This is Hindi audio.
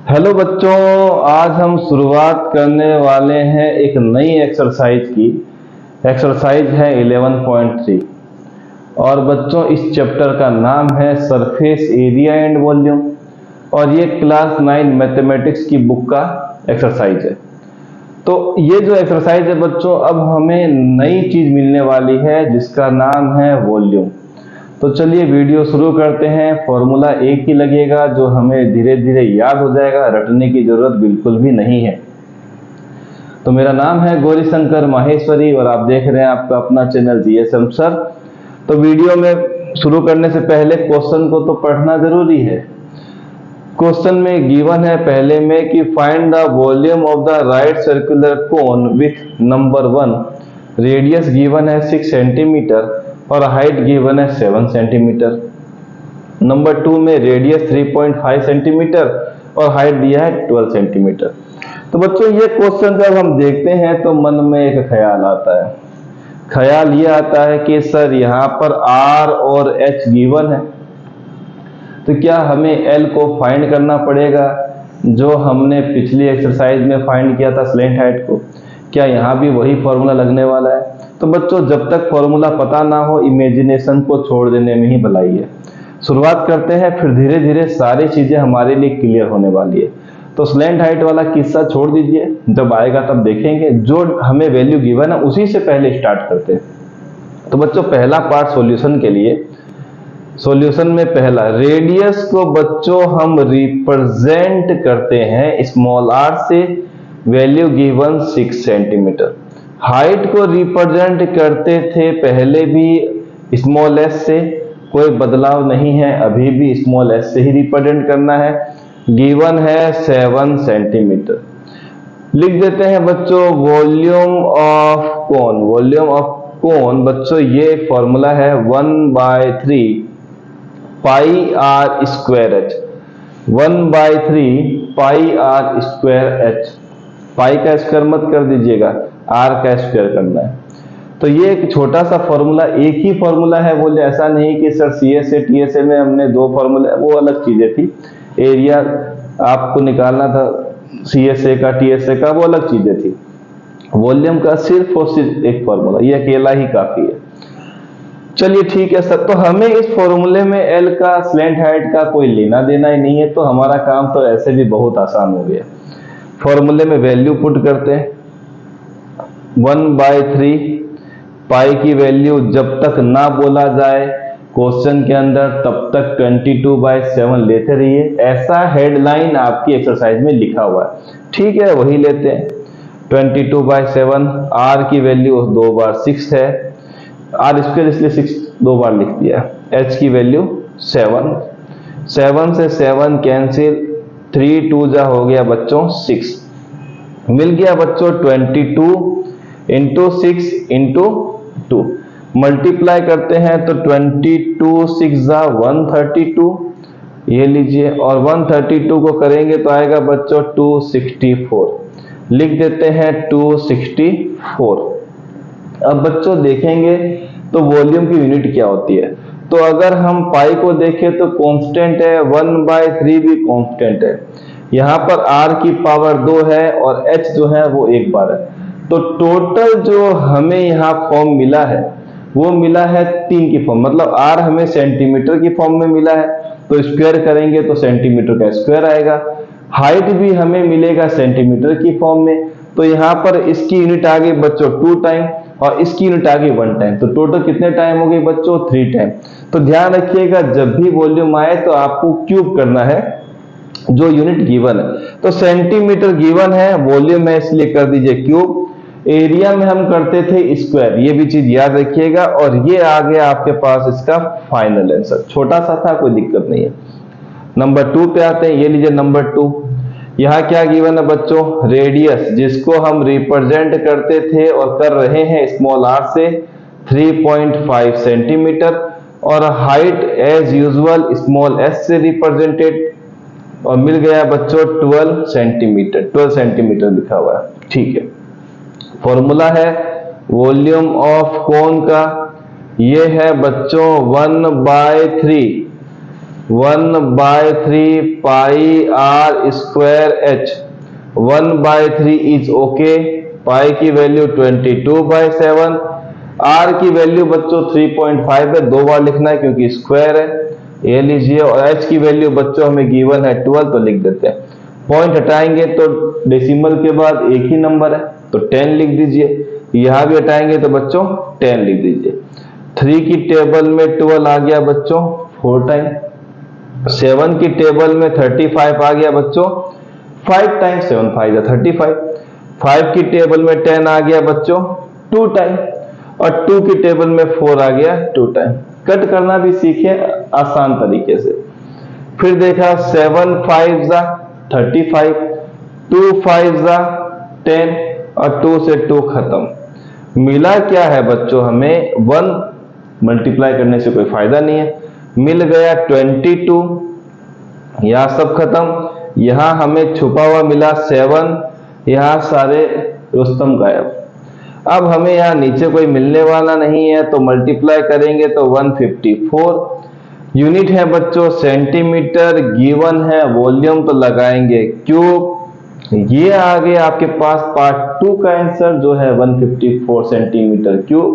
हेलो बच्चों, आज हम शुरुआत करने वाले हैं एक नई एक्सरसाइज की। एक्सरसाइज है 11.3 और बच्चों इस चैप्टर का नाम है सरफेस एरिया एंड वॉल्यूम और ये क्लास 9 मैथमेटिक्स की बुक का एक्सरसाइज है। तो ये जो एक्सरसाइज है बच्चों, अब हमें नई चीज मिलने वाली है जिसका नाम है वॉल्यूम। तो चलिए वीडियो शुरू करते हैं। फॉर्मूला एक ही लगेगा जो हमें धीरे धीरे याद हो जाएगा, रटने की जरूरत बिल्कुल भी नहीं है। तो मेरा नाम है गौरीशंकर माहेश्वरी और आप देख रहे हैं आपका अपना चैनल जीएसएम सर। तो वीडियो में शुरू करने से पहले क्वेश्चन को तो पढ़ना जरूरी है। क्वेश्चन में गिवन है पहले में कि find the volume of the right circular cone with number 1, radius given है 6 सेंटीमीटर और हाइट गिवन है 7 सेंटीमीटर। नंबर 2 में रेडियस 3.5 सेंटीमीटर और हाइट दिया है 12 सेंटीमीटर। तो बच्चों ये क्वेश्चन जब हम देखते हैं तो मन में एक ख्याल आता है। ख्याल ये आता है कि सर यहाँ पर R और H गिवन है, तो क्या हमें L को फाइंड करना पड़ेगा जो हमने पिछली एक्सरसाइज में फाइंड किया था स्लैंट हाइट को? क्या यहाँ भी वही फॉर्मूला लगने वाला है? तो बच्चों जब तक फॉर्मूला पता ना हो इमेजिनेशन को छोड़ देने में ही भलाई है। शुरुआत करते हैं, फिर धीरे धीरे सारी चीजें हमारे लिए क्लियर होने वाली है। तो स्लैंट हाइट वाला किस्सा छोड़ दीजिए, जब आएगा तब देखेंगे। जो हमें वैल्यू गिवन है उसी से पहले स्टार्ट करते हैं। तो बच्चों पहला पार्ट सॉल्यूशन के लिए, सॉल्यूशन में पहला रेडियस को बच्चों हम रिप्रेजेंट करते हैं स्मॉल r से, वैल्यू गिवन 6 सेंटीमीटर। हाइट को रिप्रेजेंट करते थे पहले भी स्मॉल s से, कोई बदलाव नहीं है, अभी भी स्मॉल s से ही रिप्रेजेंट करना है, गिवन है 7 सेंटीमीटर। लिख देते हैं बच्चों volume of cone. Volume of cone बच्चों ये फॉर्मूला है 1/3 पाई r स्क्वायर h। 1/3 पाई r स्क्वायर h। पाई का स्क्वायर मत कर दीजिएगा, r का स्क्वायर करना है। तो ये एक छोटा सा फॉर्मूला, एक ही फॉर्मूला है, बोले ऐसा नहीं कि सर CSA TSA में हमने दो फॉर्मूले, वो अलग चीजें थी। एरिया आपको निकालना था CSA का TSA का, वो अलग चीजें थी। वॉल्यूम का सिर्फ और सिर्फ एक फॉर्मूला, ये अकेला ही काफी है। चलिए ठीक है सर, तो हमें इस फॉर्मूले में L का स्लैंट हाइट का कोई लेना देना ही नहीं है, तो हमारा काम तो ऐसे भी बहुत आसान हो गया। फॉर्मूले में वैल्यू पुट करते हैं, 1/3 पाई की वैल्यू जब तक ना बोला जाए क्वेश्चन के अंदर तब तक 22/7 लेते रहिए। ऐसा हेडलाइन आपकी एक्सरसाइज में लिखा हुआ है, ठीक है, वही लेते हैं 22/7। R की वैल्यू 2 बार 6 है, R स्क्वायर इसलिए 6 2 बार लिख दिया। H की वैल्यू 7, 7 से 7 कैंसिल, 3 2 जा हो गया बच्चों 6, मिल गया बच्चों 22 इंटू 6 इंटू 2। मल्टीप्लाई करते हैं तो 22 6 जा 132, ये लीजिए, और 132 को करेंगे तो आएगा बच्चों 264। लिख देते हैं 264। अब बच्चों देखेंगे तो वॉल्यूम की यूनिट क्या होती है। तो अगर हम पाई को देखें तो कांस्टेंट है, 1/3 भी कांस्टेंट है, यहाँ पर r की पावर 2 है और h जो है वो 1 बार है। तो टोटल जो हमें यहाँ फॉर्म मिला है वो मिला है 3 की फॉर्म, मतलब r हमें सेंटीमीटर की फॉर्म में मिला है, तो स्क्वायर करेंगे तो सेंटीमीटर का स्क्वायर आएगा। हाइट भी हमें मिलेगा सेंटीमीटर की फॉर्म में, तो यहाँ पर इसकी यूनिट आ गई बच्चों 2 टाइम और इसकी यूनिट आ गई 1 टाइम, तो टोटल कितने टाइम हो गई बच्चों 3 टाइम। तो ध्यान रखिएगा जब भी वॉल्यूम आए तो आपको क्यूब करना है जो यूनिट गिवन है। तो सेंटीमीटर गिवन है, वॉल्यूम है इसलिए कर दीजिए क्यूब। एरिया में हम करते थे स्क्वायर, ये भी चीज याद रखिएगा। और ये आ गया आपके पास इसका फाइनल आंसर, छोटा सा था, कोई दिक्कत नहीं है। नंबर 2 पे आते हैं, ये लीजिए नंबर 2। यहाँ क्या गिवन है बच्चों, रेडियस जिसको हम रिप्रेजेंट करते थे और कर रहे हैं स्मॉल r से 3.5 सेंटीमीटर, और height as usual small s से रिप्रेजेंटेड, और मिल गया बच्चों 12 सेंटीमीटर। 12 सेंटीमीटर लिखा हुआ है, ठीक है। फॉर्मूला है वॉल्यूम ऑफ कोन का, ये है बच्चों 1/3 1/3 pi r square h. 1/3 is okay. Pi की वैल्यू 22/7। आर की वैल्यू बच्चों 3.5 है, 2 बार लिखना है क्योंकि स्क्वायर है, ये लीजिए। और एच की वैल्यू बच्चों हमें गिवन है 12, तो लिख देते हैं। पॉइंट हटाएंगे तो डेसिमल के बाद एक ही नंबर है तो 10 लिख दीजिए। यहां भी हटाएंगे तो बच्चों 10 लिख दीजिए। 3 की टेबल में 12 आ गया बच्चों 4 टाइम। 7 की टेबल में 35 आ गया बच्चों 5 टाइम। 7 5 35। 5 की टेबल में 10 आ गया बच्चों 2 टाइम। और 2 की टेबल में 4 आ गया 2 टाइम। कट करना भी सीखे आसान तरीके से। फिर देखा 7 5 35, 2 5 10 और 2 से 2 खत्म। मिला क्या है बच्चों, हमें 1 मल्टीप्लाई करने से कोई फायदा नहीं है। मिल गया 22, यहां सब खत्म। यहां हमें छुपा हुआ मिला 7, यहां सारे रुस्तम गायब। अब हमें यहां नीचे कोई मिलने वाला नहीं है तो मल्टीप्लाई करेंगे तो 154। यूनिट है बच्चों सेंटीमीटर, गिवन है वॉल्यूम तो लगाएंगे क्यूब। ये आ गया आपके पास पार्ट 2 का आंसर जो है 154 सेंटीमीटर क्यूब।